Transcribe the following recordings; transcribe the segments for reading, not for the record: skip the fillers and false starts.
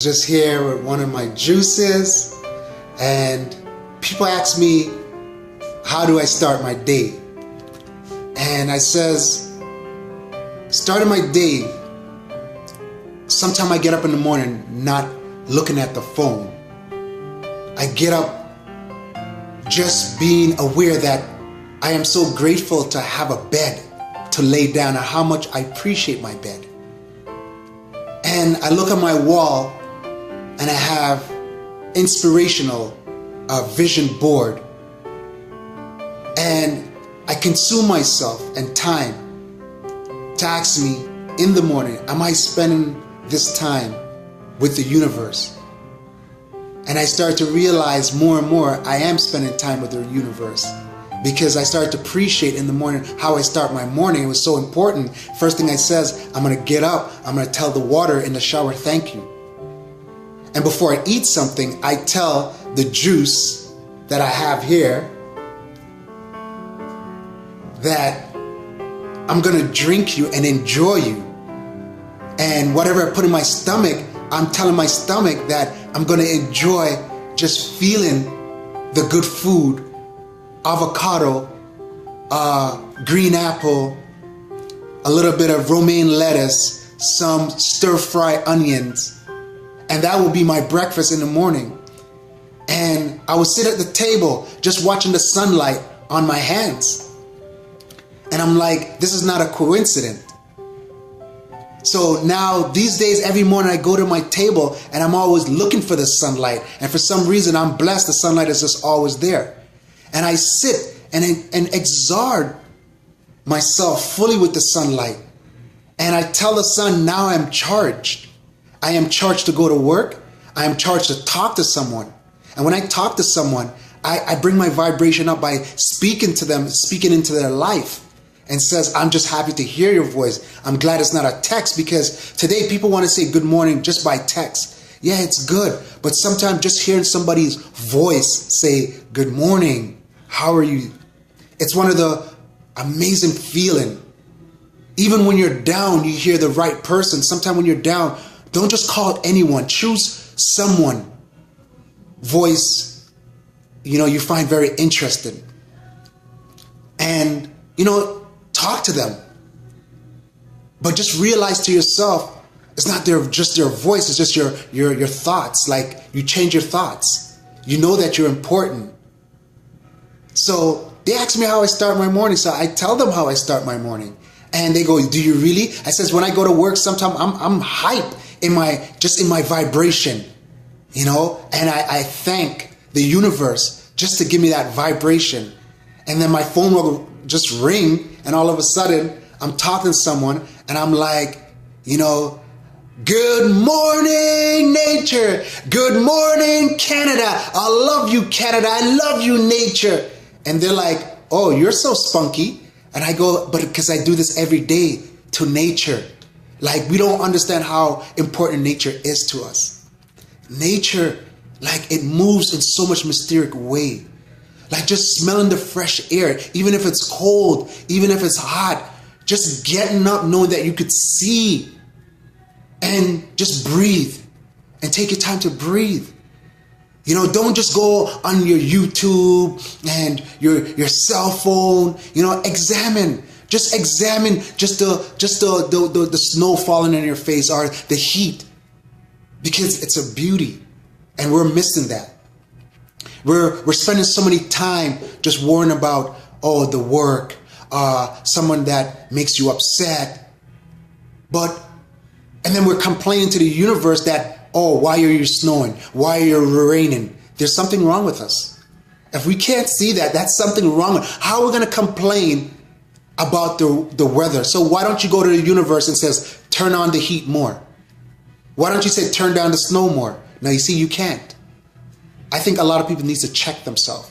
just here with one of my juices, and people ask me, how do I start my day? And I says, starting my day, sometime I get up in the morning not looking at the phone. I get up just being aware that I am so grateful to have a bed to lay down and how much I appreciate my bed. And I look at my wall and I have inspirational vision board, and I consume myself and time to ask me in the morning, am I spending this time with the universe? And I start to realize more and more I am spending time with the universe, because I start to appreciate in the morning how I start my morning. It was so important. First thing I says, I'm going to get up, I'm going to tell the water in the shower, thank you. And before I eat something, I tell the juice that I have here that I'm going to drink you and enjoy you. And whatever I put in my stomach, I'm telling my stomach that I'm going to enjoy just feeling the good food, avocado, green apple, a little bit of romaine lettuce, some stir-fry onions, and that will be my breakfast in the morning. And I would sit at the table just watching the sunlight on my hands. And I'm like, this is not a coincidence. So now these days, every morning I go to my table and I'm always looking for the sunlight. And for some reason, I'm blessed the sunlight is just always there. And I sit and exert myself fully with the sunlight. And I tell the sun, now I'm charged. I am charged to go to work. I am charged to talk to someone. And when I talk to someone, I bring my vibration up by speaking to them, speaking into their life. And says, I'm just happy to hear your voice. I'm glad it's not a text, because today people want to say good morning just by text. Yeah, it's good. But sometimes just hearing somebody's voice say, good morning, how are you? It's one of the amazing feeling. Even when you're down, you hear the right person. Sometimes when you're down, don't just call anyone. Choose someone. Voice, you find very interesting. And, talk to them. But just realize to yourself, it's not just their voice, it's just your thoughts. Like, you change your thoughts. You know that you're important. So they ask me how I start my morning. So I tell them how I start my morning. And they go, do you really? I says, when I go to work, sometimes I'm hype in my vibration, and I thank the universe just to give me that vibration. And then my phone will just ring, and all of a sudden I'm talking to someone and I'm like, good morning, nature. Good morning, Canada. I love you, Canada. I love you, nature. And they're like, oh, you're so spunky. And I go, but because I do this every day to nature. Like, we don't understand how important nature is to us. Nature, like, it moves in so much mysterious way. Like, just smelling the fresh air, even if it's cold, even if it's hot, just getting up knowing that you could see, and just breathe and take your time to breathe. Don't just go on your YouTube and your cell phone, examine just the snow falling on your face, or the heat, because it's a beauty, and we're missing that. We're spending so many time just worrying about, the work, someone that makes you upset. And then we're complaining to the universe that, why are you snowing? Why are you raining? There's something wrong with us. If we can't see that, that's something wrong. How are we going to complain about the weather? So why don't you go to the universe and says, turn on the heat more? Why don't you say, turn down the snow more? Now, you see, you can't. I think a lot of people need to check themselves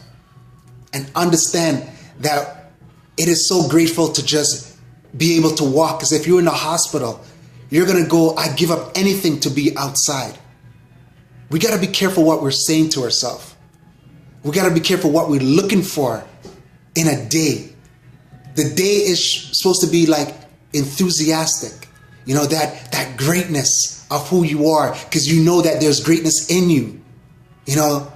and understand that it is so grateful to just be able to walk. Because if you're in the hospital, you're going to go, I give up anything to be outside. We got to be careful what we're saying to ourselves. We got to be careful what we're looking for in a day. The day is supposed to be like enthusiastic, that greatness. of who you are, because you know that there's greatness in you. You know,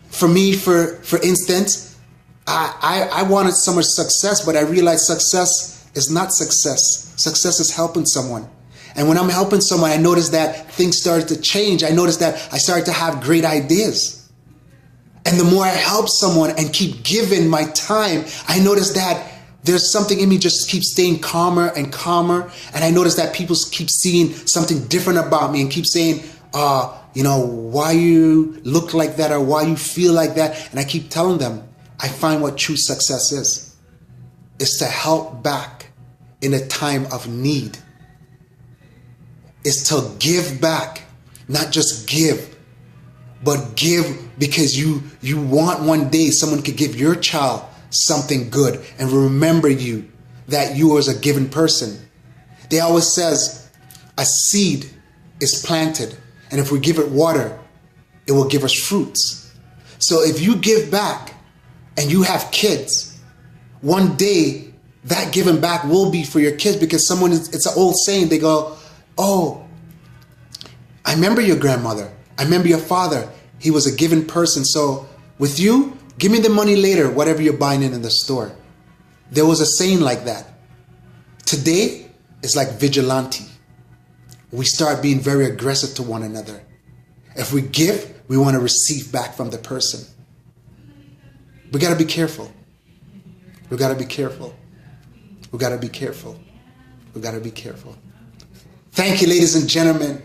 for me, for instance, I wanted so much success, but I realized success is not success. Success is helping someone. And when I'm helping someone, I noticed that things started to change. I noticed that I started to have great ideas. And the more I help someone and keep giving my time, I noticed that there's something in me just keeps staying calmer and calmer. And I noticed that people keep seeing something different about me and keep saying, you know, why you look like that or why you feel like that. And I keep telling them, I find what true success is to help back in a time of need. Is to give back, not just give, but give because you want one day someone could give your child something good and remember you, that you as a given person. They always says a seed is planted, and if we give it water, it will give us fruits. So if you give back and you have kids, one day that giving back will be for your kids, because it's an old saying, they go, oh, I remember your grandmother. I remember your father. He was a given person. So with you, give me the money later, whatever you're buying in the store. There was a saying like that. Today, it's like vigilante. We start being very aggressive to one another. If we give, we want to receive back from the person. We got to be careful. We got to be careful. We got to be careful. We got to be careful. Thank you, ladies and gentlemen.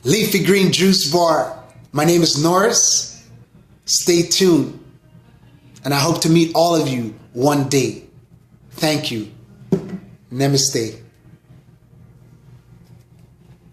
Leafy Green Juice Bar. My name is Norris. Stay tuned. And I hope to meet all of you one day. Thank you. Namaste.